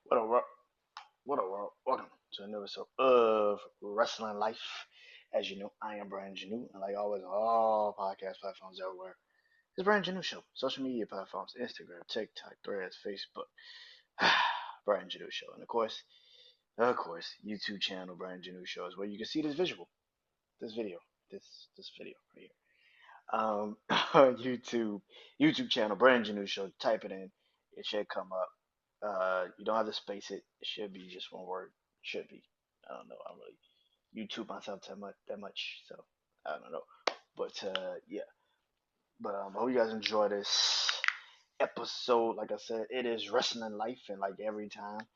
What up, what up, world? Welcome to another episode of Wrestling Life. As you know, I am Brandon Janeau, and like always, on all podcast platforms everywhere. It's Brandon Janeau Show. Social media platforms: Instagram, TikTok, Threads, Facebook. Brandon Janeau Show, and of course, YouTube channel Brandon Janeau Show is where you can see this video, this video right here. YouTube channel Brandon Janeau Show. Type it in, it should come up. You don't have to space it. It should be just one word. Should be. I don't know. I don't really YouTube myself that much, so I don't know. But yeah. But I hope you guys enjoy this episode. Like I said, it is wrestling life, and like every time,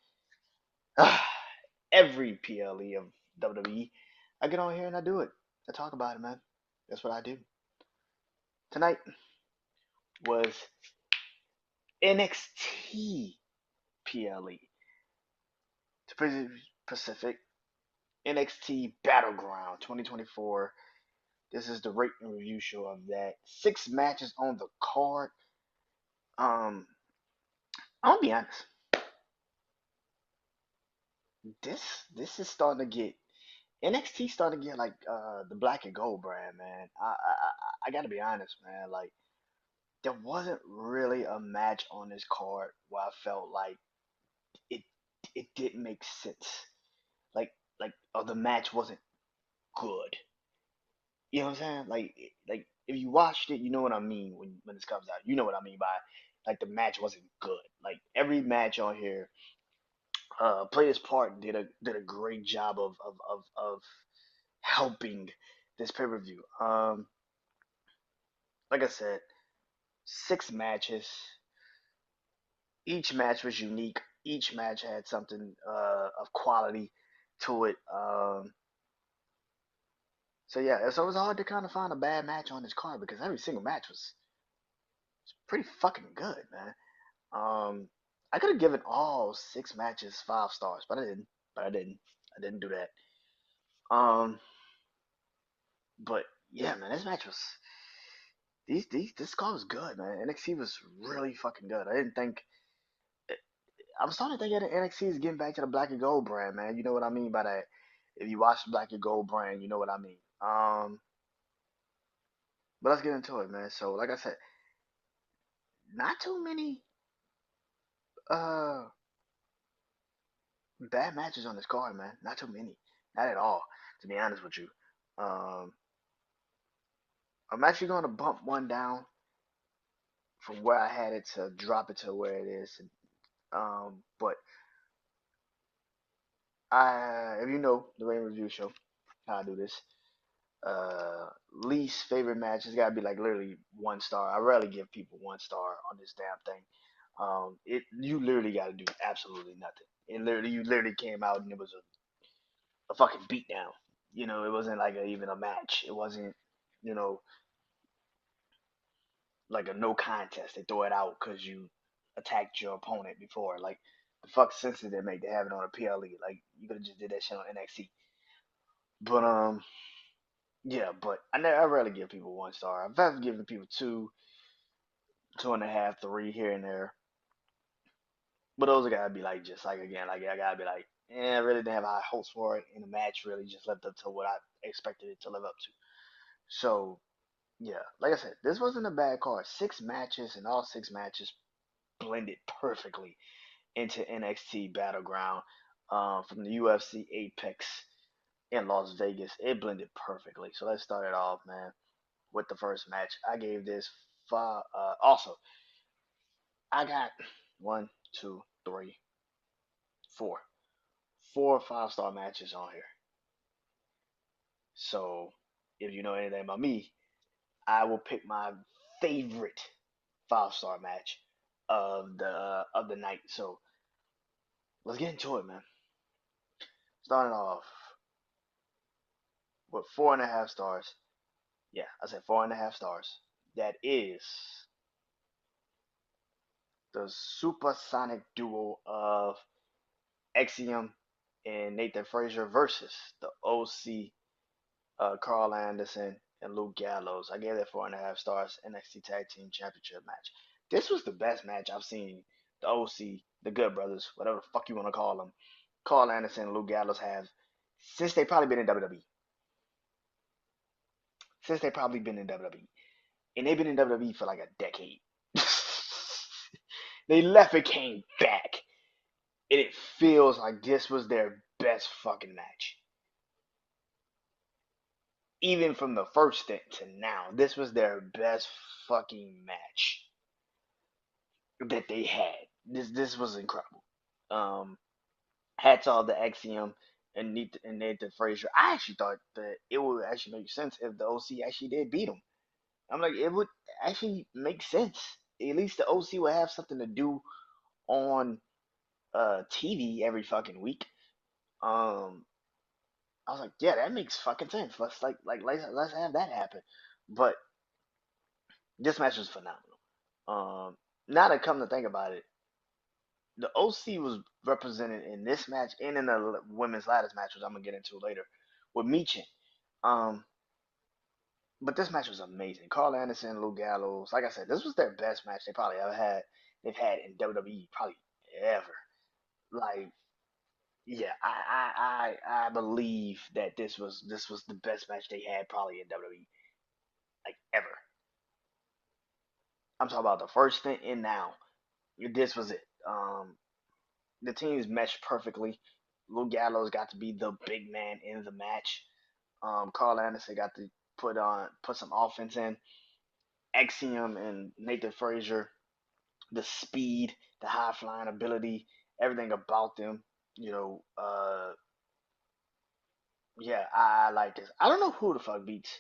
every PLE of WWE, I get on here and I do it. I talk about it, man. That's what I do. Tonight was NXT PLE. To be Pacific NXT BattleGround 2024. This is the rate and review show of that. 6 matches on the card. Um, I'm gonna be honest. This is starting to get NXT starting to get like the black and gold brand, man. I gotta be honest, man. Like there wasn't really a match on this card where I felt like it it didn't make sense. Like the match wasn't good. You know what I'm saying? Like if you watched it, you know what I mean when this comes out. You know what I mean by like the match wasn't good. Like every match on here, played its part, did a great job of helping this pay per view. Like I said, 6 matches. Each match was unique. Each match had something of quality to it. So yeah, so it was hard to kind of find a bad match on this card because every single match was pretty fucking good, man. I could have given all 6 matches 5 stars, but I didn't. But I didn't. I didn't do that. Um, but yeah, man, this match was this card was good, man. NXT was really fucking good. I didn't think. I'm starting to think that NXT is getting back to the black and gold brand, man. You know what I mean by that. If you watch the black and gold brand, you know what I mean. But let's get into it, man. So, like I said, not too many uh bad matches on this card, man. Not too many. Not at all, to be honest with you. Um, I'm actually going to bump one down from where I had it to drop it to where it is. But if you know the Rain Review Show, how I do this. Least favorite match has got to be like literally 1 star. I rarely give people 1 star on this damn thing. It you literally got to do absolutely nothing. You literally came out and it was a fucking beatdown. You know, it wasn't like even a match. It wasn't, you know, like a no contest. They throw it out because you attacked your opponent before. Like the fuck sense did they make to have it on a PLE? Like you could have just did that shit on NXT. But yeah. But I rarely give people 1 star. I've ever given people two, 2.5, three here and there. But those are gotta be like just like again, like I gotta be like, I really didn't have high hopes for it, and the match really just lived up to what I expected it to live up to. So yeah, like I said, this wasn't a bad card. 6 matches, and all 6 matches blended perfectly into NXT Battleground from the UFC Apex in Las Vegas. It blended perfectly. So let's start it off, man, with the first match. I gave this five. Also, I got one, two, three, four, 4 5-star matches on here. So if you know anything about me, I will pick my favorite 5-star match of the night. So let's get into it, man. Starting off with 4.5 stars. Yeah, I said 4.5 stars. That is the supersonic duo of Axiom and Nathan Frazier versus the OC, Carl Anderson and Luke Gallows. I gave that 4.5 stars. NXT Tag Team Championship match. This was the best match I've seen the OC, the Good Brothers, whatever the fuck you want to call them, Carl Anderson and Luke Gallows have, since they probably been in WWE, since they probably been in WWE, and they've been in WWE for like a decade. They left and came back, and it feels like this was their best fucking match. Even from the first stint to now, this was their best fucking match that they had. This was incredible. Um, Hats off to Axiom and Nathan Frazier. I actually thought that it would actually make sense if the OC actually did beat him. I'm like, it would actually make sense. At least the OC would have something to do on TV every fucking week. Um, I was like, yeah, that makes fucking sense. Let's have that happen. But this match was phenomenal. Now to come to think about it, the OC was represented in this match and in the women's ladders match, which I'm gonna get into later, with Michin. Um, but this match was amazing. Carl Anderson, Luke Gallows. Like I said, this was their best match they probably ever had. They've had in WWE probably ever. Like, yeah, I believe that this was the best match they had probably in WWE like ever. I'm talking about the first stint and now. This was it. The teams meshed perfectly. Luke Gallows got to be the big man in the match. Carl Anderson got to put some offense in. Axiom and Nathan Frazier, the speed, the high flying ability, everything about them. You know, yeah, I like this. I don't know who the fuck beats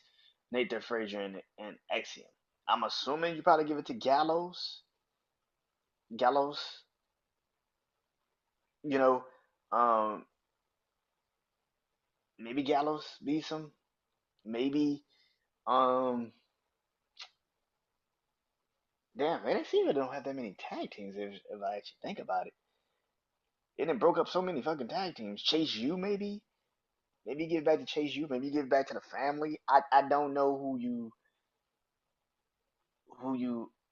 Nathan Frazier and Axiom. I'm assuming you probably give it to Gallows. Gallows, you know, um, maybe Gallows beats him. Maybe, um, damn, NXT really don't have that many tag teams if I actually think about it. It done broke up so many fucking tag teams. Chase U maybe? Maybe give it back to Chase U. Maybe give it back to the family. I don't know who you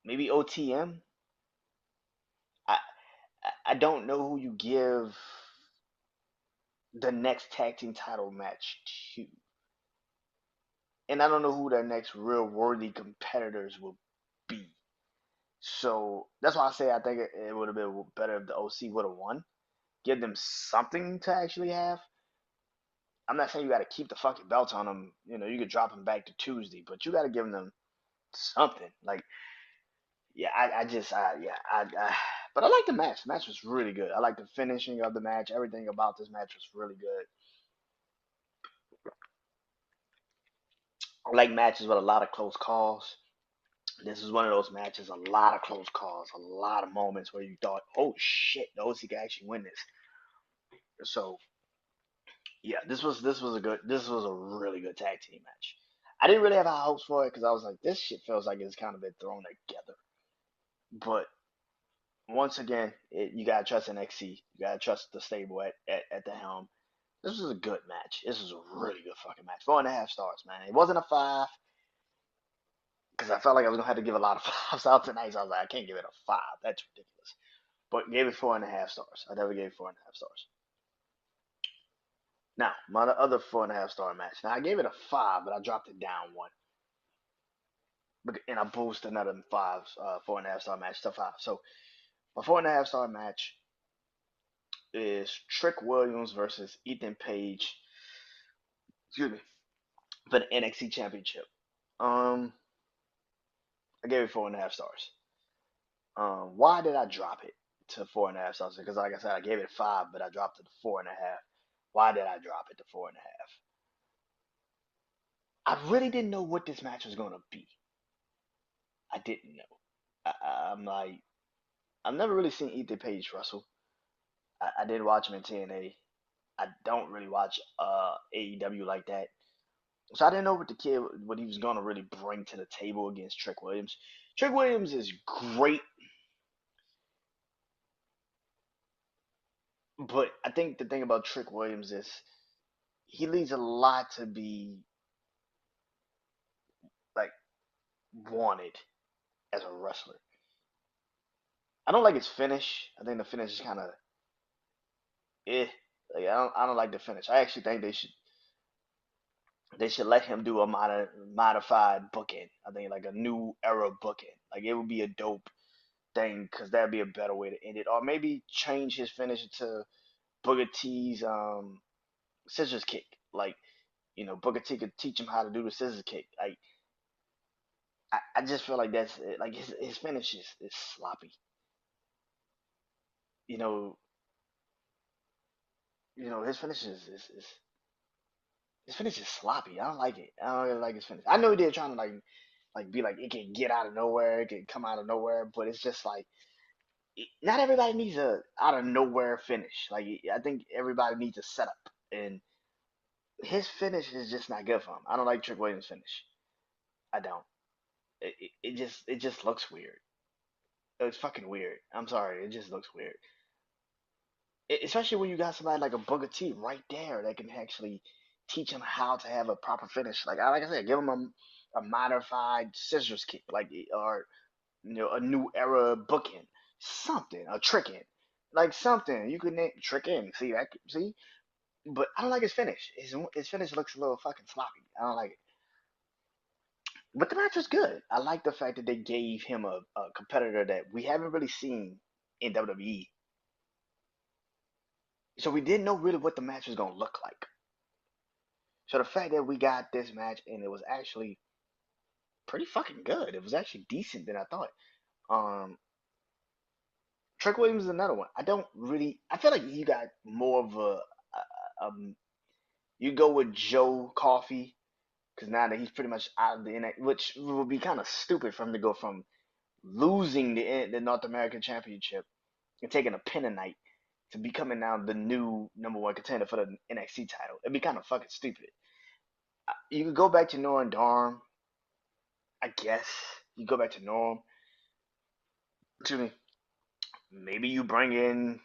maybe OTM. I I don't know who you give the next tag team title match to, and I don't know who their next real worthy competitors will be. So that's why I say I think it would have been better if the OC would have won. Give them something to actually have. I'm not saying you got to keep the fucking belts on them. You know, you could drop them back to Tuesday, but you got to give them something. Like, yeah, but I like the match. The match was really good. I like the finishing of the match. Everything about this match was really good. I like matches with a lot of close calls. This is one of those matches, a lot of close calls, a lot of moments where you thought, oh shit, the OC could actually win this. So yeah, this was a really good tag team match. I didn't really have high hopes for it because I was like, this shit feels like it's kind of been thrown together. But once again, you gotta trust NXT. You gotta trust the stable at the helm. This was a good match. This was a really good fucking match. 4.5 stars, man. It wasn't a five because I felt like I was gonna have to give a lot of fives out tonight. So I was like, I can't give it a five. That's ridiculous. But gave it 4.5 stars. I never gave it 4.5 stars. Now, my other 4.5 star match. Now I gave it a five, but I dropped it down one. And I boosted another five, 4.5 star match to five. So my 4.5 star match is Trick Williams versus Ethan Page. Excuse me, for the NXT Championship. Um, I gave it 4.5 stars. Why did I drop it to 4.5 stars? Because like I said, I gave it five, but I dropped it to 4.5. Why did I drop it to 4.5? I really didn't know what this match was gonna be. I didn't know. I'm like, I've never really seen Ethan Page wrestle. I did watch him in TNA. I don't really watch AEW like that. So I didn't know what he was gonna really bring to the table against Trick Williams. Trick Williams is great, but I think the thing about Trick Williams is he leaves a lot to be like wanted as a wrestler. I don't like his finish. I think the finish is kind of eh. Like I don't like the finish. I actually think they should let him do a modified booking. I think like a new era booking. Like it would be a dope thing because that'd be a better way to end it. Or maybe change his finish to Booker T's scissors kick. Like Booker T could teach him how to do the scissors kick. Like I just feel like that's it. Like his finish is sloppy. You know, his finish is his finish is sloppy. I don't like it. I don't really like his finish. I know they're trying to like be like it can get out of nowhere, it can come out of nowhere, but it's just like not everybody needs a out of nowhere finish. Like I think everybody needs a setup, and his finish is just not good for him. I don't like Trick Williams' finish. I don't. It just looks weird. It's fucking weird. I'm sorry. It just looks weird. Especially when you got somebody like a Booker T right there that can actually teach him how to have a proper finish. Like I said, give him a modified scissors kick, like or a new era booking, something, a tricking, like something you could name tricking. See that? See, but I don't like his finish. His finish looks a little fucking sloppy. I don't like it. But the match was good. I like the fact that they gave him a competitor that we haven't really seen in WWE. So we didn't know really what the match was gonna look like. So the fact that we got this match and it was actually pretty fucking good. It was actually decent than I thought. Um, Trick Williams is another one. I don't really. I feel like you got more of you go with Joe Coffey because now that he's pretty much out of the NXT, which would be kind of stupid for him to go from losing the North American Championship and taking a pin a night to becoming now the new number one contender for the NXT title. It'd be kind of fucking stupid. You could go back to Noam Dar, I guess. You go back to Norm. Excuse me. Maybe you bring in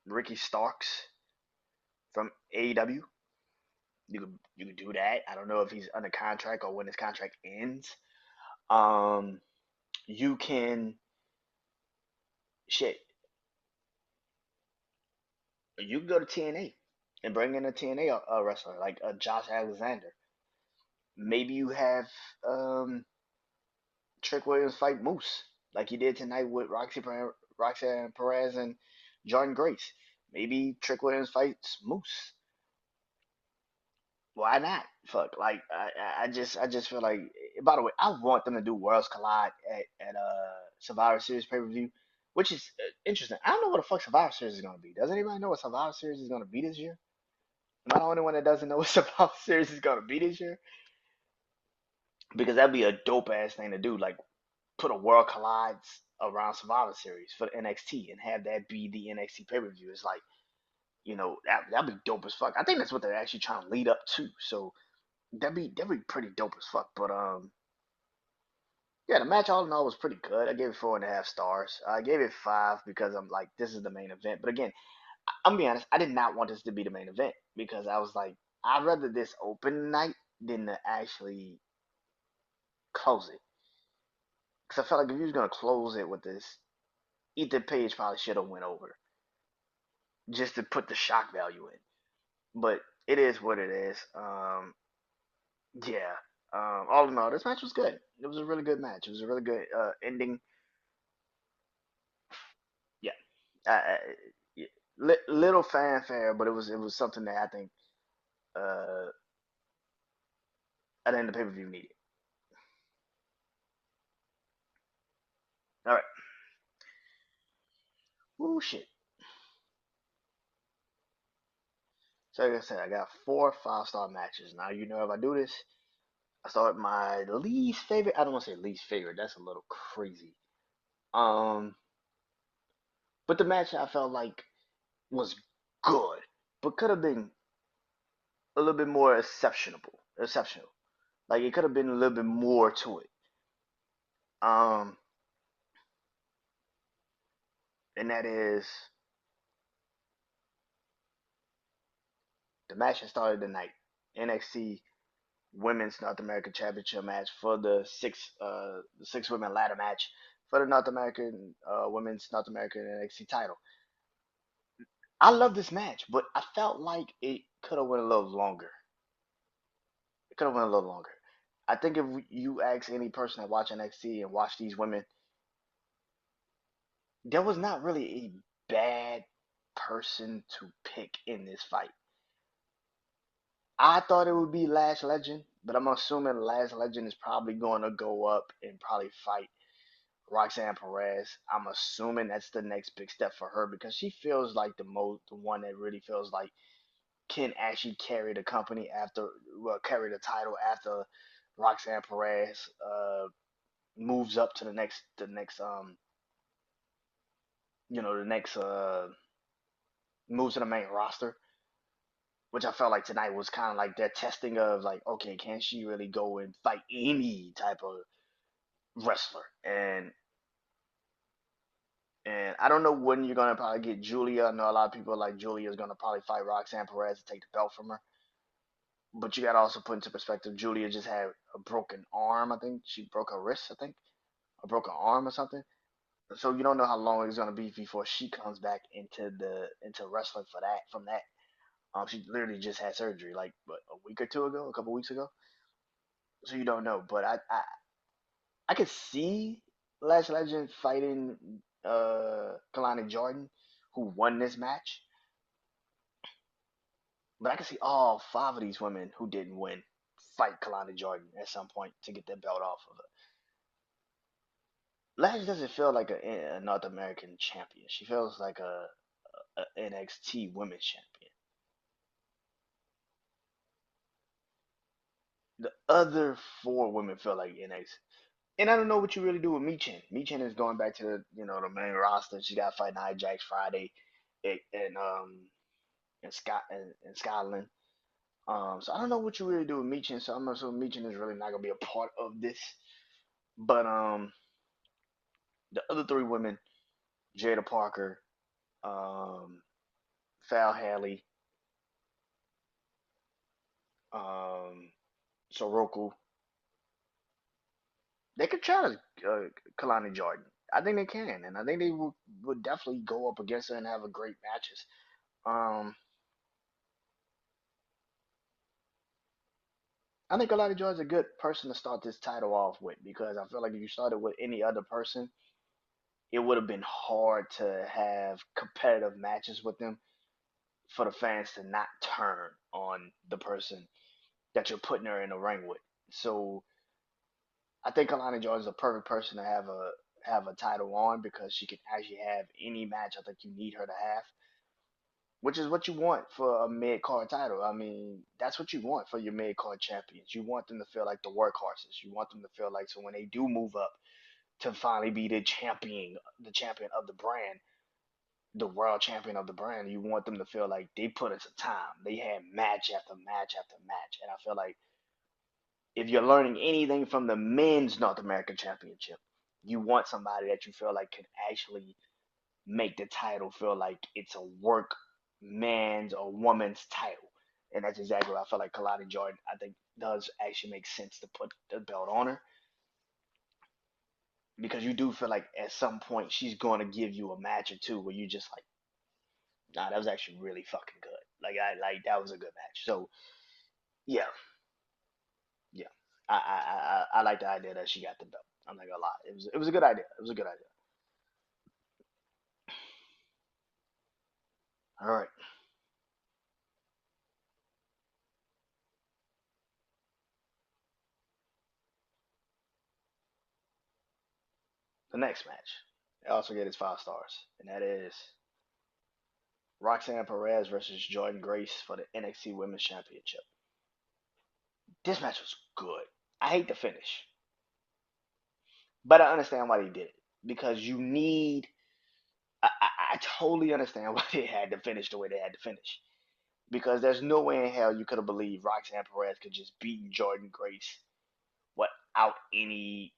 Ricky Starks from AEW. You could do that. I don't know if he's under contract or when his contract ends. Um, you can shit. You can go to TNA and bring in a TNA wrestler like Josh Alexander. Maybe you have Trick Williams fight Moose like he did tonight with Roxanne Perez and Jordan Grace. Maybe Trick Williams fights Moose. Why not? Fuck. Like I just feel like. By the way, I want them to do Worlds Collide at Survivor Series pay per view, which is interesting. I don't know what the fuck Survivor Series is gonna be. Does anybody know what Survivor Series is gonna be this year? Am I the only one that doesn't know what Survivor Series is gonna be this year? Because that'd be a dope ass thing to do. Like put a World Collides around Survivor Series for the NXT and have that be the NXT pay per view. It's like that'd be dope as fuck. I think that's what they're actually trying to lead up to. So that'd be pretty dope as fuck. But yeah, the match all in all was pretty good. I gave it 4.5 stars. I gave it 5 because I'm like, this is the main event. But again, I'm gonna be honest, I did not want this to be the main event because I was like, I'd rather this open night than to actually close it. Because I felt like if you was gonna close it with this, Ethan Page probably should have went over just to put the shock value in. But it is what it is. Yeah. All in all, this match was good. It was a really good match. It was a really good ending. Yeah. Yeah. Little fanfare, but it was something that uh, I think the pay per view needed. All right. Oh shit. So like I said, I got 4 5-star matches. Now if I do this, I start my least favorite. I don't want to say least favorite. That's a little crazy. Um, but the match I felt like was good, but could have been a little bit more exceptional. Like it could have been a little bit more to it. Um, and that is the match that started the night. NXT Women's North American Championship match for the six women ladder match for the North American women's North American NXT title. I love this match, but I felt like it could have went a little longer. It could have went a little longer. I think if you ask any person that watch NXT and watch these women, there was not really a bad person to pick in this fight. I thought it would be Lash Legend, but I'm assuming Lash Legend is probably going to go up and probably fight Roxanne Perez. I'm assuming that's the next big step for her because she feels like the one that really feels like can actually carry the company after, well, carry the title after Roxanne Perez moves up to the next moves to the main roster, which I felt like tonight was kind of like their testing of like, okay, can she really go and fight any type of wrestler? And I don't know when you're gonna probably get Julia. I know a lot of people like Julia is gonna probably fight Roxanne Perez to take the belt from her. But you gotta also put into perspective, Julia just had a broken arm. I think she broke her wrist. I think a broken arm or something. So you don't know how long it's gonna be before she comes back into wrestling for that from that. She literally just had surgery like what, a week or two ago, a couple weeks ago. So you don't know, but I could see Lash Legend fighting Kalani Jordan, who won this match. But I can see all five of these women who didn't win fight Kalani Jordan at some point to get their belt off of her. Lash doesn't feel like a North American champion. She feels like a NXT Women's Champion. The other four women feel like NXT. And I don't know what you really do with Michin. Michin is going back to the main roster. She got fighting Ajax Friday, in Scotland. So I don't know what you really do with Michin. So I'm assuming Michin is really not gonna be a part of this. But the other three women, Jada Parker, um, Fal Haley, um, Soroku, they could challenge Kalani Jordan. I think they can, and I think they would definitely go up against her and have a great matches. Um, I think Kalani Jordan's a good person to start this title off with because I feel like if you started with any other person, it would have been hard to have competitive matches with them for the fans to not turn on the person that you're putting her in the ring with. So I think Kalani Jordan is a perfect person to have a title on because she can actually have any match I think you need her to have, which is what you want for a mid card title. I mean, that's what you want for your mid card champions. You want them to feel like the workhorses. You want them to feel like so when they do move up to finally be the champion of the brand, the world champion of the brand, you want them to feel like they put in some time. They had match after match after match, and I feel like if you're learning anything from the men's North American Championship, you want somebody that you feel like can actually make the title feel like it's a work man's or woman's title. And that's exactly what I feel like Kalani Jordan, I think, does actually make sense to put the belt on her because you do feel like at some point she's going to give you a match or two where you just like, nah, that was actually really fucking good. Like that was a good match. So yeah, yeah, I like the idea that she got the belt. I'm not gonna lie, it was a good idea. It was a good idea. All right, the next match. It also get its 5 stars, and that is Roxanne Perez versus Jordan Grace for the NXT Women's Championship. This match was good. I hate the finish, but I understand why they did it because you need. I totally understand why they had to finish the way they had to finish because there's no way in hell you could have believed Roxanne Perez could just beat Jordan Grace without any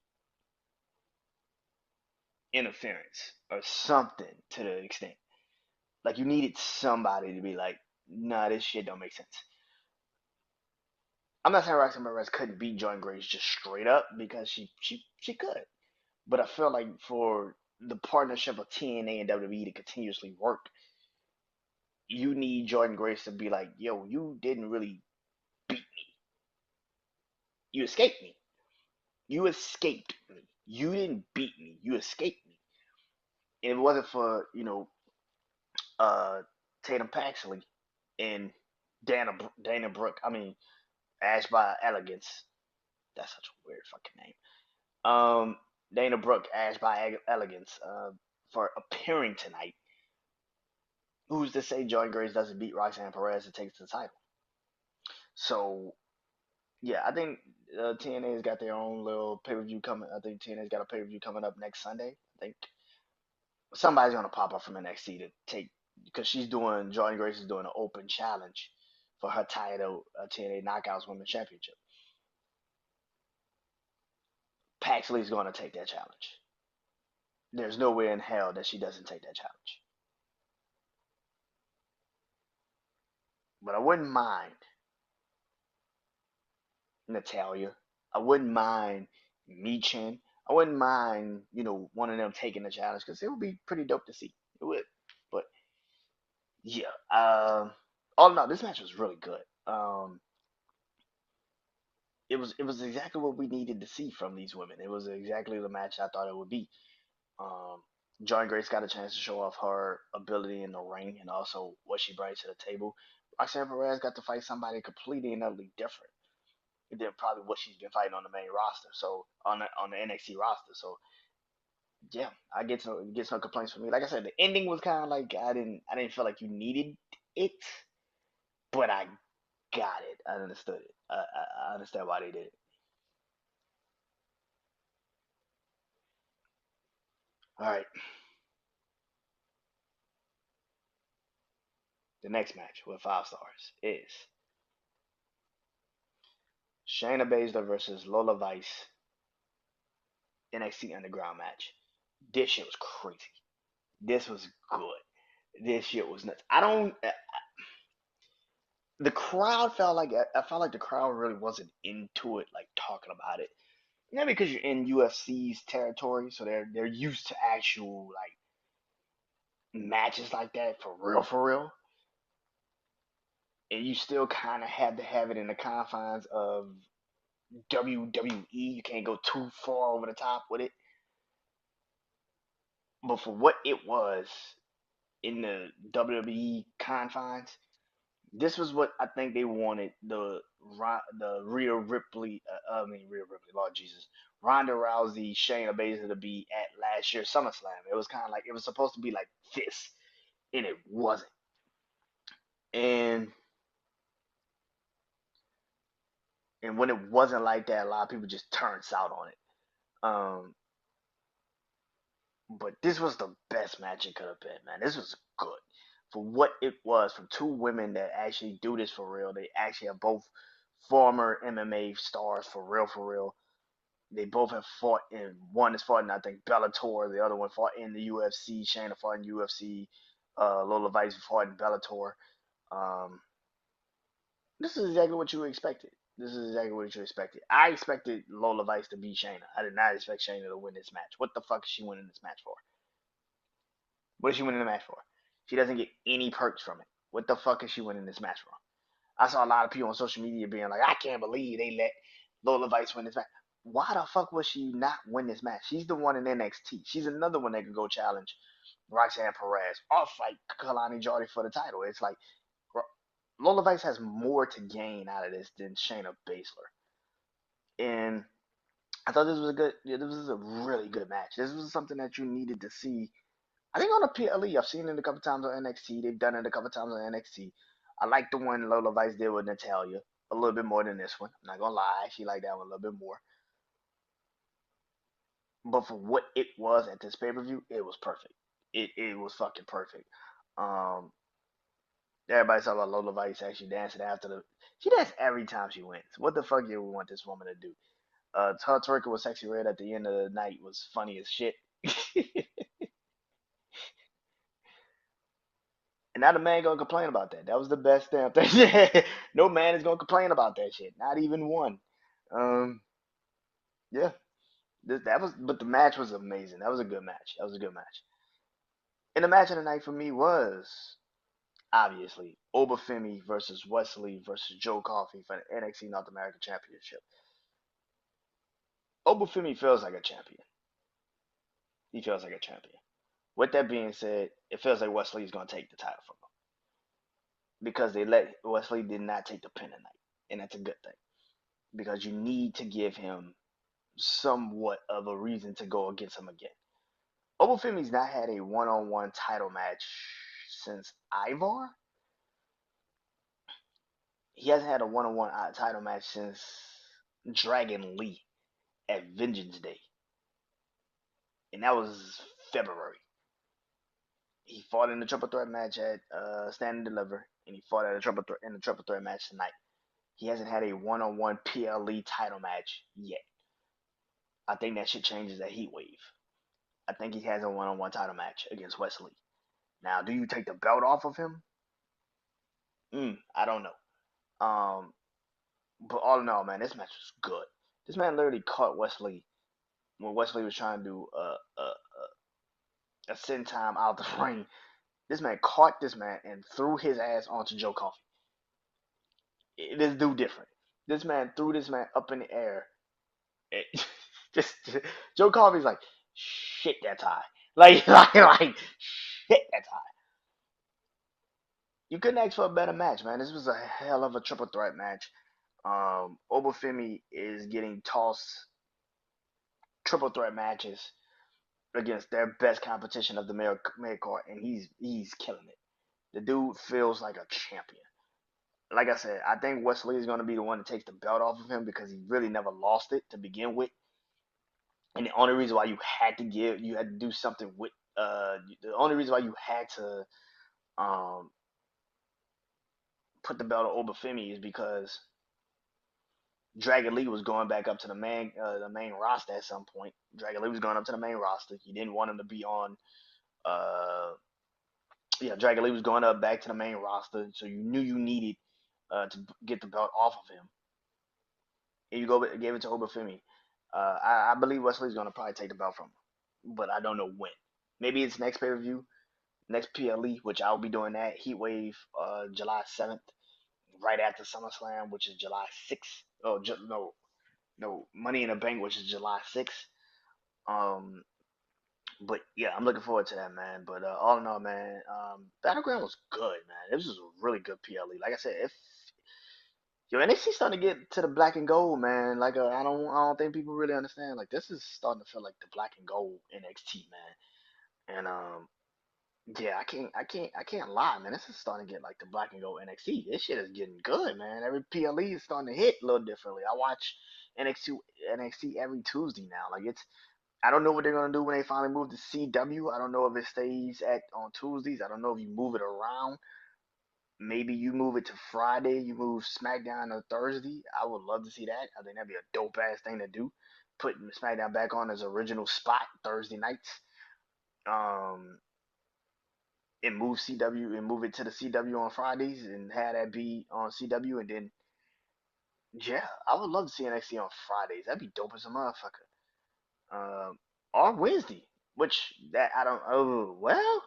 interference or something to the extent. Like you needed somebody to be like, nah, this shit don't make sense. I'm not saying Roxanne Perez couldn't beat Jordan Grace just straight up because she could. But I feel like for the partnership of TNA and WWE to continuously work, you need Jordan Grace to be like, yo, you didn't really beat me. You escaped me. You escaped me. You didn't beat me. You escaped me. And if it wasn't for, uh, Tatum Paxley and Dana Brooke, I mean, Ash by Elegance. That's such a weird fucking name. Dana Brooke, Ash by Elegance, for appearing tonight. Who's to say Jordan Grace doesn't beat Roxanne Perez and takes the title? So yeah, I think TNA's got their own little pay per view coming. I think TNA's got a pay per view coming up next Sunday. I think somebody's gonna pop up from NXT to take because Jordan Grace is doing an open challenge for her title, TNA Knockouts Women's Championship. Paxley's gonna take that challenge. There's no way in hell that she doesn't take that challenge. But I wouldn't mind Natalia. I wouldn't mind Michin. I wouldn't mind, one of them taking the challenge because it would be pretty dope to see. It would. But yeah, all in all, this match was really good. It was exactly what we needed to see from these women. It was exactly the match I thought it would be. Um, Jordan Grace got a chance to show off her ability in the ring and also what she brings to the table. Roxanne Perez got to fight somebody completely and utterly different than probably what she's been fighting on the main roster. So on the NXT roster. So yeah, I get some complaints from me. Like I said, the ending was kind of like I didn't feel like you needed it, but I got it. I understood it. I understand why they did it. All right, the next match with 5 stars is Shayna Baszler versus Lola Vice NXT Underground match. This shit was crazy. This was good. This shit was nuts. I don't. The crowd felt like I felt like the crowd really wasn't into it, like talking about it. Yeah, because you're in UFC's territory, so they're used to actual like matches like that for real, and you still kind of have to have it in the confines of WWE. You can't go too far over the top with it. But for what it was in the WWE confines, this was what I think they wanted the Rhea Ripley, I mean Rhea Ripley, Lord Jesus, Ronda Rousey, Shayna Baszler to be at last year's SummerSlam. It was kind of like it was supposed to be like this, and it wasn't. And and when it wasn't like that, a lot of people just turned south on it. Um, but this was the best match it could have been, man. This was good for what it was from two women that actually do this for real. They actually are both former MMA stars for real, for real. They both have fought in one has fought in I think Bellator, the other one fought in the UFC. Shayna fought in UFC. Lola Vice fought in Bellator. Um, this is exactly what you expected. This is exactly what you expected. I expected Lola Vice to beat Shayna. I did not expect Shayna to win this match. What the fuck is she winning this match for? What is she winning the match for? She doesn't get any perks from it. What the fuck is she winning this match for? I saw a lot of people on social media being like, I can't believe they let Lola Vice win this match. Why the fuck would she not win this match? She's the one in NXT. She's another one that could go challenge Roxanne Perez or fight Kalani Jordan for the title. It's like Lola Vice has more to gain out of this than Shayna Baszler. And I thought this was a good, yeah, this was a really good match. This was something that you needed to see. I think on the PLE, I've seen it a couple times on NXT. They've done it a couple times on NXT. I like the one Lola Vice did with Natalia a little bit more than this one. I'm not gonna lie, she liked that one a little bit more. But for what it was at this pay per view, it was perfect. It was fucking perfect. Um, Everybody's talking about Lola Vice actually dancing after the. She dances every time she wins. What the fuck do we want this woman to do? Her twerking with Sexy Red at the end of the night was funny as shit. And not a man gonna complain about that. That was the best damn thing. No man is gonna complain about that shit. Not even one. Um, yeah. But the match was amazing. That was a good match. That was a good match. And the match of the night for me was obviously Obafemi versus Wesley versus Joe Coffey for the NXT North American Championship. Obafemi feels like a champion. He feels like a champion. With that being said, it feels like Wesley is going to take the title from him because they let Wesley did not take the pin tonight, and that's a good thing because you need to give him somewhat of a reason to go against him again. Obafemi's not had a one-on-one title match since Ivar. He hasn't had a one-on-one title match since Dragon Lee at Vengeance Day, and that was February. He fought in the triple threat match at Stand and Deliver, and he fought at a triple threat match tonight. He hasn't had a one-on-one PLE title match yet. I think that shit changes at Heat Wave. I think he has a one-on-one title match against Wesley. Now, do you take the belt off of him? I don't know. But all in all, man, this match was good. This man literally caught Wesley when Wesley was trying to do a sin time out the ring. This man caught this man and threw his ass onto Joe Coffey. This dude different. This man threw this man up in the air. It, just Joe Coffey's like, shit, that's high. Like, shit, that's high. You couldn't ask for a better match, man. This was a hell of a triple threat match. Obafemi is getting tossed triple threat matches against their best competition of the mid card, and he's killing it. The dude feels like a champion. Like I said, I think Wesley is going to be the one that takes the belt off of him because he really never lost it to begin with. And the only reason why you had to do something with, the only reason why you had to um, put the belt on Obafemi is because Dragon Lee was going back up to the main roster at some point. Dragon Lee was going up to the main roster. You didn't want him to be on. Uh, yeah, Dragon Lee was going up back to the main roster, so you knew you needed to get the belt off of him, and gave it to Obafemi. I believe Wesley's going to probably take the belt from him, but I don't know when. Maybe it's next pay per view, next PLE, which I'll be doing that Heat Wave, July 7th, right after SummerSlam, which is July 6th. Oh, no, Money in the Bank, which is July 6th. Um, but yeah, I'm looking forward to that, man. But all in all, man, Battleground was good, man. This was a really good PLE. Like I said, if yo NXT starting to get to the black and gold, man. Like I don't think people really understand. Like this is starting to feel like the black and gold NXT, man. And yeah, I can't lie, man. This is starting to get like the black and gold NXT. This shit is getting good, man. Every PLE is starting to hit a little differently. I watch NXT every Tuesday now. Like it's I don't know what they're gonna do when they finally move to CW. I don't know if it stays at on Tuesdays. I don't know if you move it around. Maybe you move it to Friday. You move SmackDown to Thursday. I would love to see that. I think that'd be a dope ass thing to do. Put SmackDown back on as original spot Thursday nights. Um, and move CW and move it to the CW on Fridays and have that be on CW. And then yeah, I would love to see NXT on Fridays. That'd be dope as a motherfucker. Or Wednesday, which that I don't. Oh well,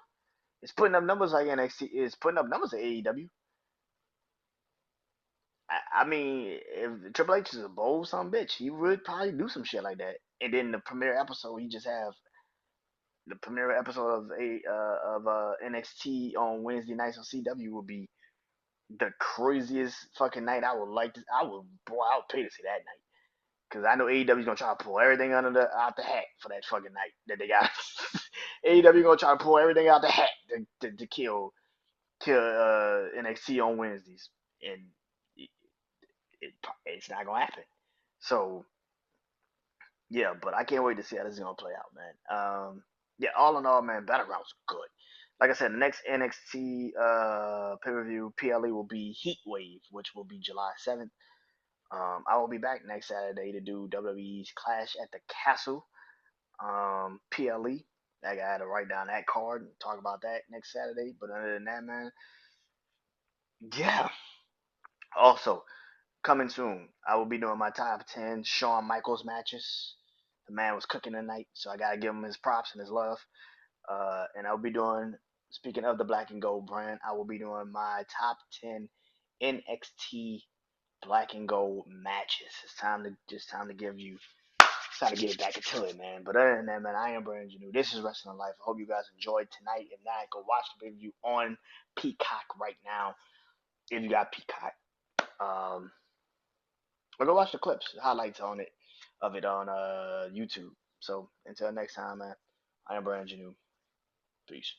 it's putting up numbers like NXT. It's putting up numbers at AEW. I mean, if Triple H is a bold son bitch, he would probably do some shit like that. And then the premiere episode, he just have the premiere episode of NXT on Wednesday nights on CW would be the craziest fucking night. I would like to. I would pay to see that night. Cause I know AEW's gonna try to pull everything out the hat for that fucking night that they got. AEW gonna try to pull everything out the hat to kill NXT on Wednesdays, and it, it's not gonna happen. So yeah, but I can't wait to see how this is gonna play out, man. Yeah, all in all, man, Battleground was good. Like I said, the next NXT pay per view PLE will be Heat Wave, which will be July 7th. I will be back next Saturday to do WWE's Clash at the Castle PLE. I got to write down that card and talk about that next Saturday. But other than that, man, yeah. Also, coming soon, I will be doing my top 10 Shawn Michaels matches. The man was cooking tonight, so I gotta give him his props and his love. And I'll be doing. Speaking of the Black and Gold brand, I will be doing my top 10 NXT Black and Gold matches. It's time to give you. It's time to get back into it, man. But other than that, man, I am Brandon Janeau. This is Wrestling Life. I hope you guys enjoyed tonight. If not, go watch the pay-per-view on Peacock right now. If you got Peacock, um, or go watch the clips, the highlights on it of it on YouTube. So until next time, man, I am Brandon Janeau. Peace.